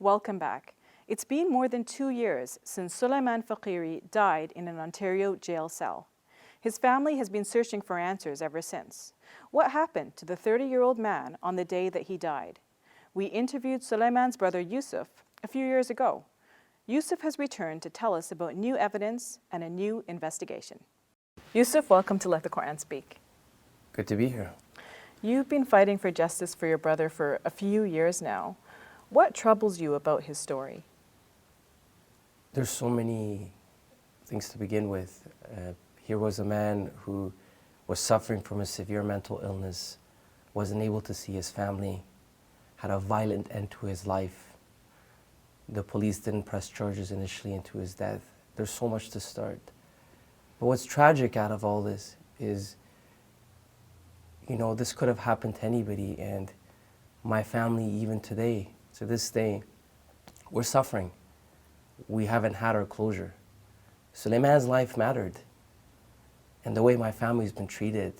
Welcome back. It's been more than 2 years since Soleiman Faqiri died in an Ontario jail cell. His family has been searching for answers ever since. What happened to the 30-year-old man on the day that he died? We interviewed Soleiman's brother Yusuf a few years ago. Yusuf has returned to tell us about new evidence and a new investigation. Yusuf, welcome to Let the Quran Speak. Good to be here. You've been fighting for justice for your brother for a few years now. What troubles you about his story? There's so many things to begin with. Here was a man who was suffering from a severe mental illness, wasn't able to see his family, had a violent end to his life. The police didn't press charges initially into his death. There's so much to start. But what's tragic out of all this is, this could have happened to anybody, and my family, even today, to this day, we're suffering. We haven't had our closure. Soleiman's life mattered, and the way my family's been treated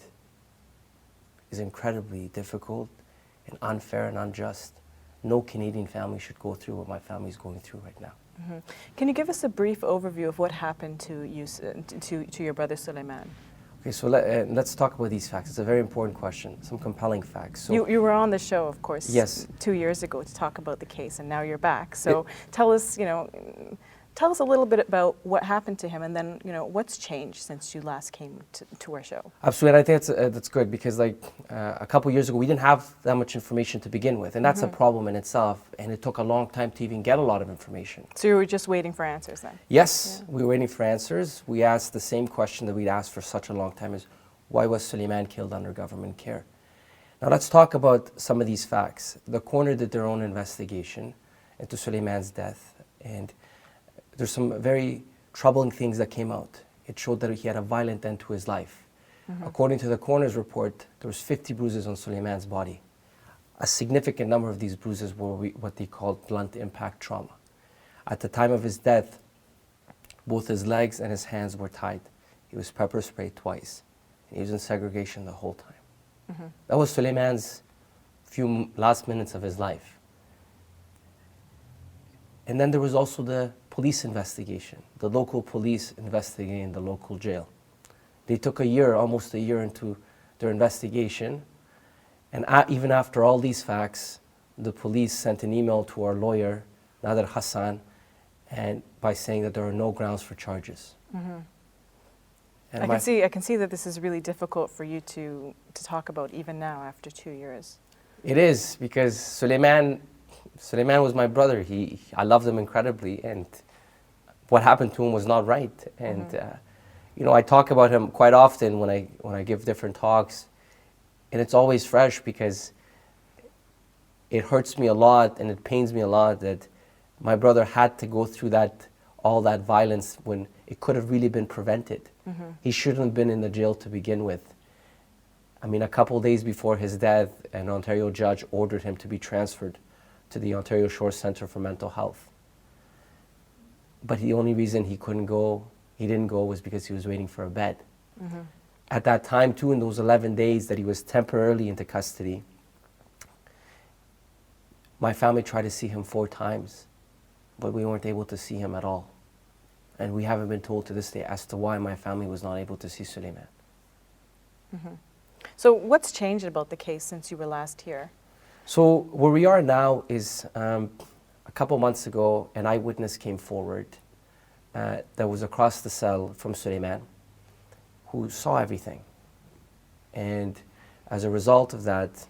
is incredibly difficult and unfair and unjust. No Canadian family should go through what my family's going through right now. Mm-hmm. Can you give us a brief overview of what happened to you, to your brother Soleiman? Okay, so let's talk about these facts. It's a very important question, some compelling facts. So, you were on the show, of course, yes, 2 years ago to talk about the case, and now you're back. So tell us a little bit about what happened to him, and then what's changed since you last came to our show. Absolutely, and I think that's good because a couple years ago we didn't have that much information to begin with, and that's a problem in itself. And it took a long time to even get a lot of information. So you were just waiting for answers then? Yes, we were waiting for answers. We asked the same question that we'd asked for such a long time: is why was Soleiman killed under government care? Now let's talk about some of these facts. The coroner did their own investigation into Soleiman's death, and there's some very troubling things that came out. It showed that he had a violent end to his life. According to the coroner's report, there was 50 bruises on Soleiman's body. A significant number of these bruises were what they called blunt impact trauma. At the time of his death, both his legs and his hands were tied. He was pepper sprayed twice, and he was in segregation the whole time. That was Soleiman's few last minutes of his life. And then there was also the police investigation, the local police investigating the local jail. They took almost a year into their investigation, and even after all these facts, the police sent an email to our lawyer, Nader Hassan, and by saying that there are no grounds for charges. And I can see that this is really difficult for you to talk about even now after 2 years. It is, because Soleiman was my brother. I loved him incredibly, and what happened to him was not right. And I talk about him quite often when I give different talks, and it's always fresh because it hurts me a lot and it pains me a lot that my brother had to go through all that violence when it could have really been prevented. He shouldn't have been in the jail to begin with. I mean, a couple of days before his death, an Ontario judge ordered him to be transferred to the Ontario Shore Centre for Mental Health. But the only reason he didn't go was because he was waiting for a bed. At that time, too, in those 11 days that he was temporarily into custody, my family tried to see him 4 times, but we weren't able to see him at all. And we haven't been told to this day as to why my family was not able to see Soleiman. So what's changed about the case since you were last here? So where we are now is a couple months ago, an eyewitness came forward that was across the cell from Soleiman, who saw everything. And as a result of that,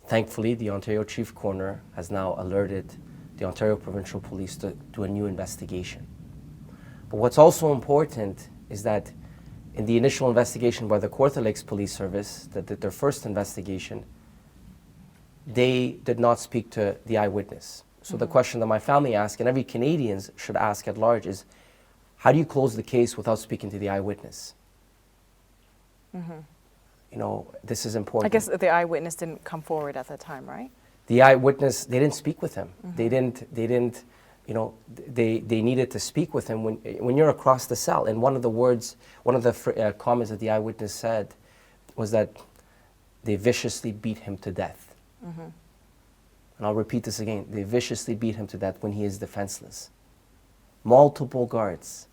thankfully, the Ontario Chief Coroner has now alerted the Ontario Provincial Police to do a new investigation. But what's also important is that in the initial investigation by the Kawartha Lakes Police Service, that did their first investigation, they did not speak to the eyewitness. So the question that my family asked, and every Canadian should ask at large, is how do you close the case without speaking to the eyewitness? This is important. I guess the eyewitness didn't come forward at that time, right? The eyewitness, they didn't speak with him. They didn't, they needed to speak with him when you're across the cell. And one of the comments that the eyewitness said was that they viciously beat him to death. And I'll repeat this again. They viciously beat him to death when he is defenseless. Multiple guards.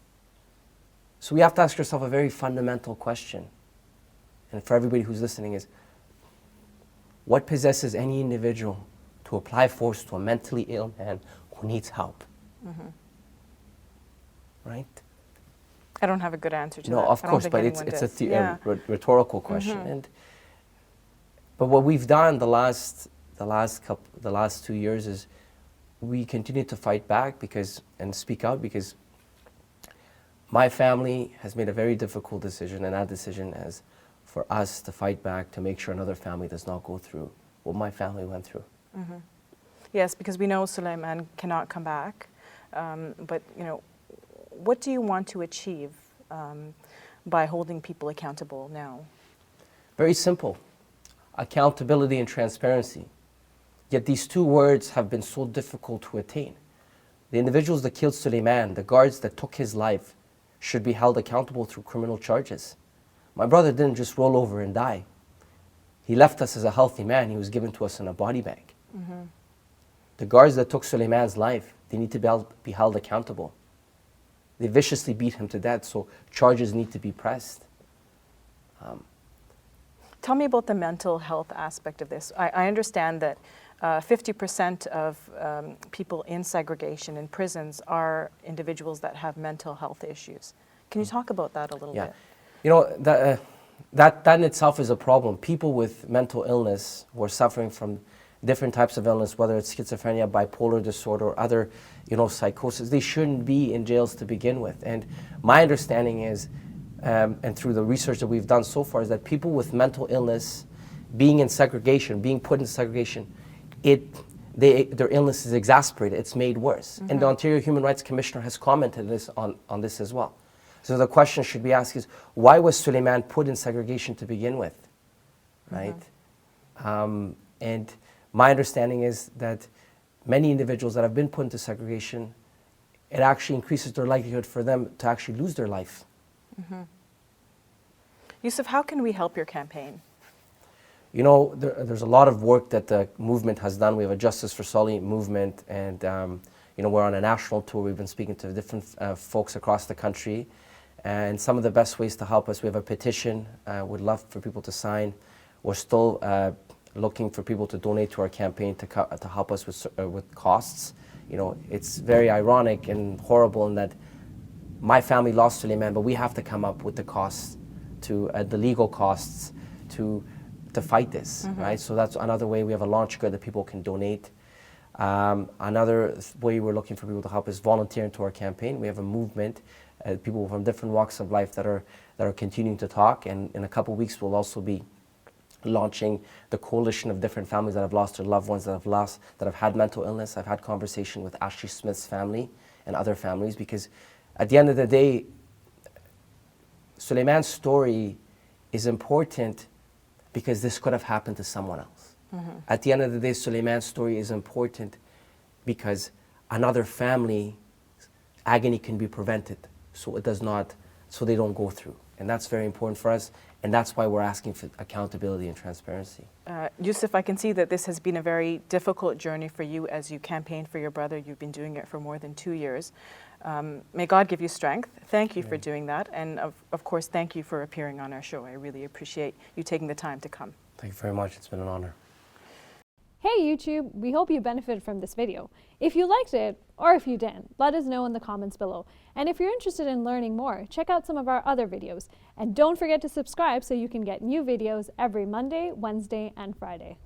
So we have to ask ourselves a very fundamental question. And for everybody who's listening is, what possesses any individual to apply force to a mentally ill man who needs help? Right? I don't have a good answer to that. No, of course, but it's a rhetorical question. But what we've done the last 2 years is we continue to fight back and speak out because my family has made a very difficult decision, and that decision is for us to fight back to make sure another family does not go through what my family went through. Yes, because we know Soleiman cannot come back. But what do you want to achieve by holding people accountable now? Very simple. Accountability and transparency. Yet these two words have been so difficult to attain. The individuals that killed Soleiman, the guards that took his life, should be held accountable through criminal charges. My brother didn't just roll over and die. He left us as a healthy man. He was given to us in a body bag. The guards that took Soleiman's life, they need to be held accountable. They viciously beat him to death, so charges need to be pressed. Tell me about the mental health aspect of this. I understand that 50% of people in segregation in prisons are individuals that have mental health issues. Can you talk about that a little bit? You know, that in itself is a problem. People with mental illness who are suffering from different types of illness, whether it's schizophrenia, bipolar disorder, or other, psychosis, they shouldn't be in jails to begin with. And my understanding is, and through the research that we've done so far, is that people with mental illness being in segregation, being put in segregation, their illness is exacerbated, it's made worse. And the Ontario Human Rights Commissioner has commented on this as well. So the question should be asked is, why was Soleiman put in segregation to begin with, right? And my understanding is that many individuals that have been put into segregation, it actually increases their likelihood for them to actually lose their life. Yusuf, how can we help your campaign? There's a lot of work that the movement has done. We have a Justice for Solly movement, and we're on a national tour. We've been speaking to different folks across the country, and some of the best ways to help us, we have a petition. We'd love for people to sign. We're still looking for people to donate to our campaign to help us with costs. It's very ironic and horrible in that my family lost Soleiman, but we have to come up with the costs, the legal costs to fight this, right? So that's another way. We have a launch card that people can donate. Another way we're looking for people to help is volunteering to our campaign. We have a movement, people from different walks of life that are continuing to talk, and in a couple of weeks we'll also be launching the coalition of different families that have lost their loved ones, that have had mental illness. I've had conversation with Ashley Smith's family and other families, because at the end of the day, Soleiman's story is important because this could have happened to someone else. At the end of the day, Soleiman's story is important because another family agony can be prevented, so they don't go through. And that's very important for us, and that's why we're asking for accountability and transparency. Yusuf, I can see that this has been a very difficult journey for you as you campaigned for your brother. You've been doing it for more than 2 years. May God give you strength. Thank you for doing that. And of course, thank you for appearing on our show. I really appreciate you taking the time to come. Thank you very much. It's been an honor. Hey YouTube, we hope you benefited from this video. If you liked it, or if you didn't, let us know in the comments below. And if you're interested in learning more, check out some of our other videos. And don't forget to subscribe so you can get new videos every Monday, Wednesday, and Friday.